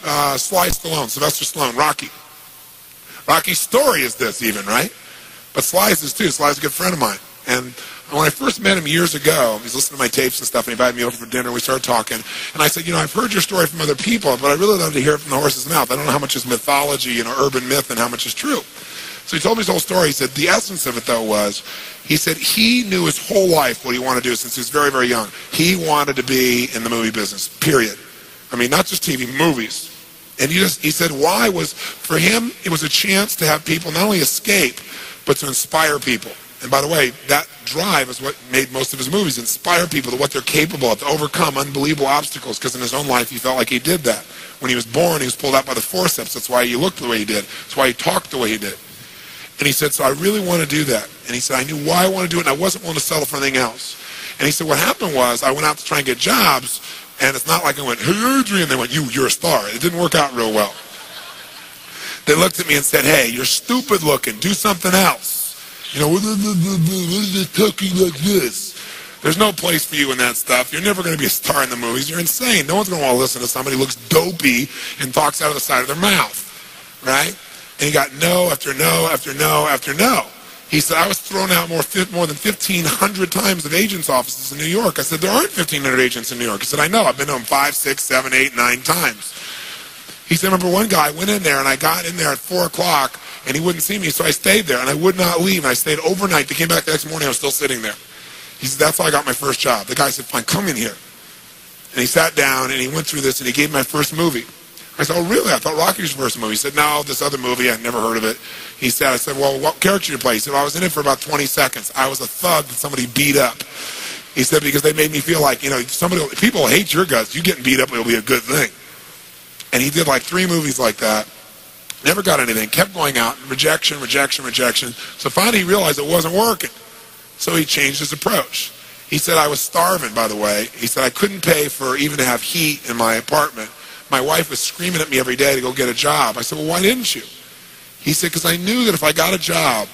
Sly Stallone, Sylvester Stallone, Rocky. Rocky's story is this even, right? But Sly's is too. Sly's a good friend of mine. And when I first met him years ago, he was listening to my tapes and stuff, and he invited me over for dinner. We started talking. And I said, I've heard your story from other people, but I really love to hear it from the horse's mouth. I don't know how much is mythology, urban myth, and how much is true. So he told me his whole story. He said the essence of it, though, was, he said he knew his whole life what he wanted to do since he was very, very young. He wanted to be in the movie business, period. I mean, not just TV, movies. And he said why was, for him, it was a chance to have people not only escape, but to inspire people. And by the way, that drive is what made most of his movies, inspire people to what they're capable of, to overcome unbelievable obstacles, because in his own life he felt like he did that. When he was born, he was pulled out by the forceps. That's why he looked the way he did. That's why he talked the way he did. And he said, so I really want to do that. And he said, I knew why I wanted to do it, and I wasn't willing to settle for anything else. And he said, what happened was, I went out to try and get jobs, and it's not like I went, hey, Adrian, they went, you're a star. It didn't work out real well. They looked at me and said, hey, you're stupid looking. Do something else. What is it talking like this? There's no place for you in that stuff. You're never going to be a star in the movies. You're insane. No one's going to want to listen to somebody who looks dopey and talks out of the side of their mouth, right? And he got no after no after no after no. He said, I was thrown out more than 1,500 times of agents' offices in New York. I said, there aren't 1,500 agents in New York. He said, I know. I've been to them 5, 6, 7, 8, 9 times. He said, remember one guy, I went in there, and I got in there at 4 o'clock, and he wouldn't see me, so I stayed there, and I would not leave, and I stayed overnight. They came back the next morning, I was still sitting there. He said, that's how I got my first job. The guy said, fine, come in here. And he sat down, and he went through this, and he gave me my first movie. I said, oh, really? I thought Rocky was your first movie. He said, no, this other movie, I'd never heard of it. I said, well, what character did you play? He said, well, I was in it for about 20 seconds. I was a thug that somebody beat up. He said, because they made me feel like, people hate your guts. You getting beat up will be a good thing. And he did like 3 movies like that. Never got anything. Kept going out. Rejection, rejection, rejection. So finally he realized it wasn't working. So he changed his approach. He said, I was starving, by the way. He said, I couldn't pay for even to have heat in my apartment. My wife was screaming at me every day to go get a job. I said, well, why didn't you? He said, because I knew that if I got a job,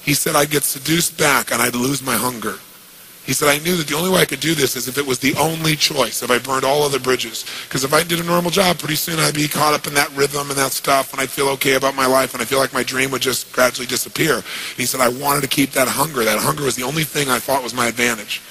he said, I'd get seduced back and I'd lose my hunger. He said, I knew that the only way I could do this is if it was the only choice, if I burned all other bridges. Because if I did a normal job, pretty soon I'd be caught up in that rhythm and that stuff, and I'd feel okay about my life, and I feel like my dream would just gradually disappear. And he said, I wanted to keep that hunger. That hunger was the only thing I thought was my advantage.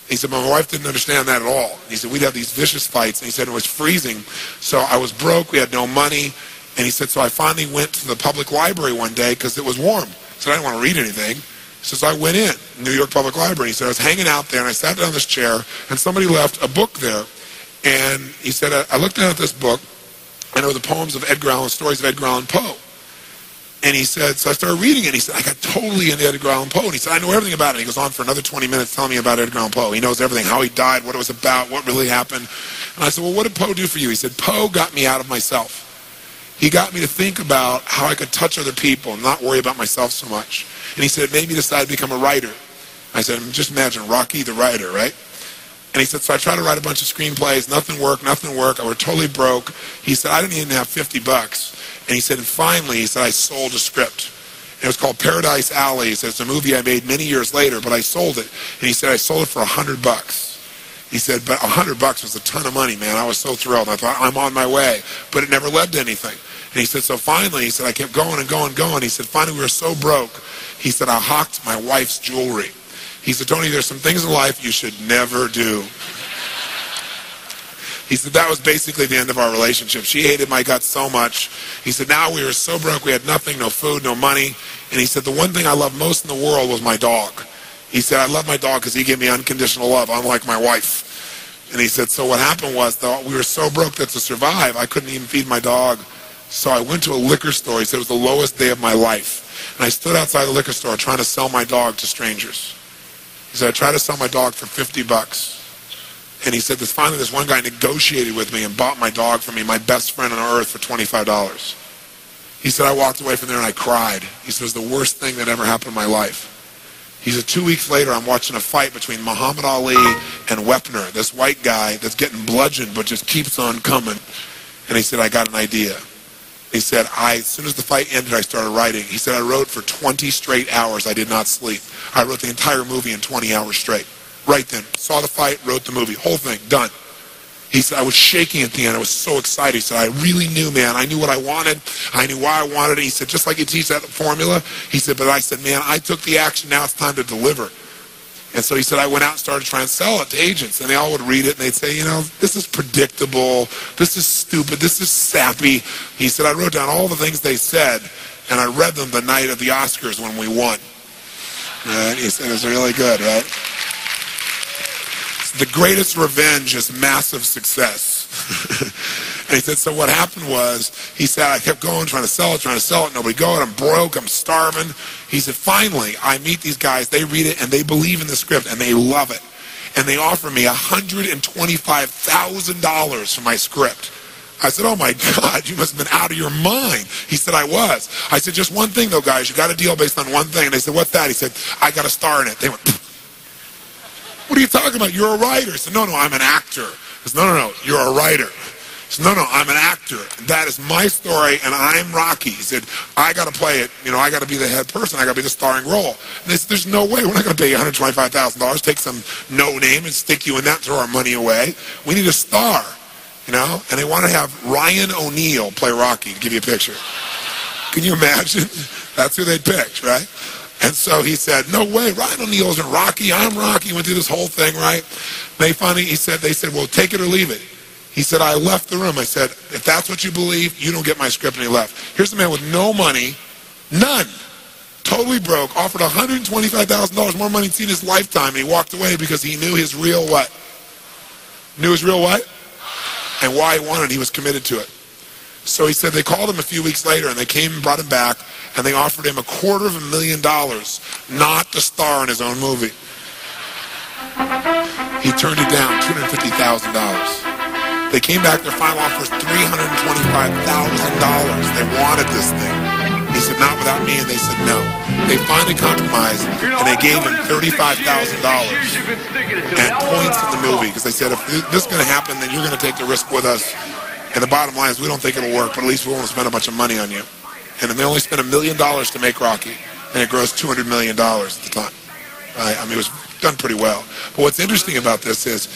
He said, but my wife didn't understand that at all. And he said, we'd have these vicious fights, and he said it was freezing. So I was broke, we had no money, and he said, so I finally went to the public library one day because it was warm. He said, I didn't want to read anything. He says, I went in, New York Public Library. He said, I was hanging out there, and I sat down in this chair, and somebody left a book there. And he said, I looked down at this book, and it was the poems of Edgar Allan, stories of Edgar Allan Poe. And he said, so I started reading it. He said, I got totally into Edgar Allan Poe. And he said, I know everything about it. He goes on for another 20 minutes telling me about Edgar Allan Poe. He knows everything, how he died, what it was about, what really happened. And I said, well, what did Poe do for you? He said, Poe got me out of myself. He got me to think about how I could touch other people and not worry about myself so much. And he said, it made me decide to become a writer. I said, just imagine Rocky the writer, right? And he said, so I tried to write a bunch of screenplays. Nothing worked, nothing worked. I was totally broke. He said, I didn't even have $50. And he said, and finally, he said, I sold a script. And it was called Paradise Alley. He said, it's a movie I made many years later, but I sold it. And he said, I sold it for $100. He said, but $100 was a ton of money, man. I was so thrilled. I thought, I'm on my way. But it never led to anything. And he said, so finally, he said, I kept going and going and going. He said, finally, we were so broke. He said, I hawked my wife's jewelry. He said, Tony, there's some things in life you should never do. He said, that was basically the end of our relationship. She hated my guts so much. He said, now we were so broke, we had nothing, no food, no money. And he said, the one thing I loved most in the world was my dog. He said, I love my dog because he gave me unconditional love, unlike my wife. And he said, so what happened was, though, we were so broke that to survive, I couldn't even feed my dog. So I went to a liquor store. He said, it was the lowest day of my life. And I stood outside the liquor store trying to sell my dog to strangers. He said, I tried to sell my dog for $50. And he said, finally this one guy negotiated with me and bought my dog for me, my best friend on earth, for $25. He said, I walked away from there and I cried. He said, it was the worst thing that ever happened in my life. He said, 2 weeks later, I'm watching a fight between Muhammad Ali and Wepner, this white guy that's getting bludgeoned but just keeps on coming. And he said, I got an idea. He said, as soon as the fight ended, I started writing. He said, I wrote for 20 straight hours. I did not sleep. I wrote the entire movie in 20 hours straight. Right then. Saw the fight, wrote the movie. Whole thing, done. He said, I was shaking at the end. I was so excited. He said, I really knew, man. I knew what I wanted. I knew why I wanted it. He said, just like you teach that formula. He said, but I said, man, I took the action. Now it's time to deliver. And so he said, I went out and started trying to sell it to agents. And they all would read it, and they'd say, you know, this is predictable. This is stupid. This is sappy. He said, I wrote down all the things they said, and I read them the night of the Oscars when we won. Right? He said, it was really good, right? The greatest revenge is massive success. And he said, so what happened was, he said, I kept going, trying to sell it, nobody going, I'm broke, I'm starving. He said, finally, I meet these guys, they read it, and they believe in the script, and they love it. And they offer me $125,000 for my script. I said, oh my God, you must have been out of your mind. He said, I was. I said, just one thing though, guys, you got a deal based on one thing. And they said, what's that? He said, I got a star in it. They went, what are you talking about? You're a writer. I said, no, I'm an actor. I said, no, you're a writer. He said, no, I'm an actor. That is my story, and I'm Rocky. He said, I got to play it. You know, I got to be the head person. I got to be the starring role. And they said, there's no way. We're not going to pay you $125,000, take some no name and stick you in that, throw our money away. We need a star, you know? And they want to have Ryan O'Neal play Rocky, to give you a picture. Can you imagine? That's who they'd picked, right? And so he said, no way, Ryan O'Neal isn't Rocky. I'm Rocky. Went through this whole thing, right? They said, well, take it or leave it. He said, I left the room. I said, if that's what you believe, you don't get my script. And he left. Here's a man with no money, none, totally broke, offered $125,000, more money he'd seen in his lifetime, and he walked away because he knew his real what? Knew his real what? And why he wanted it. He was committed to it. So he said they called him a few weeks later, and they came and brought him back, and they offered him $250,000, not to star in his own movie. He turned it down, $250,000. They came back, their final offer was $325,000. They wanted this thing. He said, not without me, and they said no. They finally compromised, and they gave him $35,000 and points in the movie, because they said, if this is going to happen, then you're going to take the risk with us. And the bottom line is, we don't think it'll work, but at least we won't spend a bunch of money on you. And then they only spent $1 million to make Rocky, and it grossed $200 million at the time. I mean, it was done pretty well. But what's interesting about this is,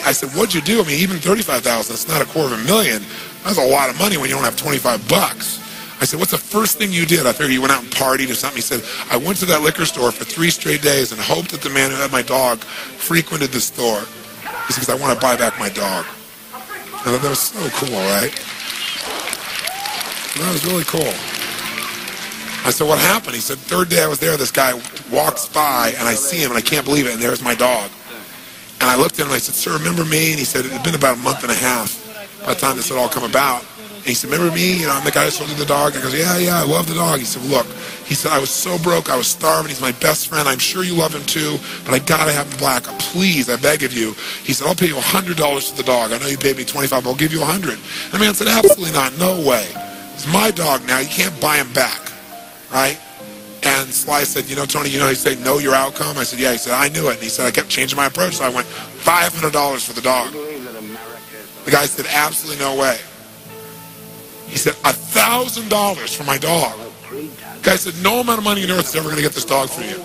I said, what'd you do? I mean, even $35,000, it's not $250,000. That's a lot of money when you don't have $25. I said, what's the first thing you did? I figured you went out and partied or something. He said, I went to that liquor store for 3 straight days and hoped that the man who had my dog frequented the store. He said, because I want to buy back my dog. I thought that was so cool, right? That was really cool. I said, what happened? He said, third day I was there, this guy walks by, and I see him, and I can't believe it, and there's my dog. And I looked at him, and I said, sir, remember me? And he said, it had been about a month and a half by the time this had all come about. And he said, remember me? You know, I'm the guy who sold you the dog. I goes, yeah, I love the dog. He said, look, he said, I was so broke, I was starving. He's my best friend. I'm sure you love him too, but I got to have him black. Please, I beg of you. He said, I'll pay you $100 for the dog. I know you paid me $25, but I'll give you $100. And the man said, absolutely not, no way. It's my dog now. You can't buy him back. Right? And Sly said, you know, Tony, you know, he said, know your outcome? I said, yeah. He said, I knew it. And he said, I kept changing my approach. So I went, $500 for the dog. The guy said, absolutely no way. He said, $1,000 for my dog. The guy said, no amount of money on earth is ever going to get this dog for you.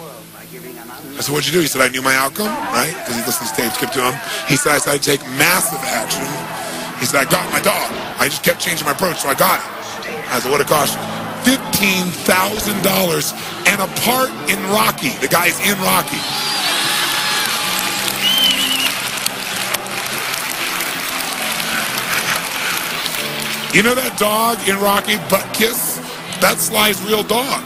I said, what'd you do? He said, I knew my outcome, right? Because he listened to tapes, kept to him. He said, I decided to take massive action. He said, I got my dog. I just kept changing my approach, so I got it. I said, what'd it cost you? $15,000 and a part in Rocky. The guy's in Rocky. You know that dog in Rocky, Butt Kiss? That's Sly's real dog,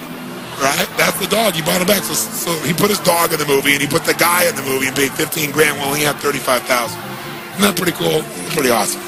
right? That's the dog. He bought him back. So he put his dog in the movie, and he put the guy in the movie and paid $15,000 while he had $35,000. Isn't that pretty cool? Pretty awesome.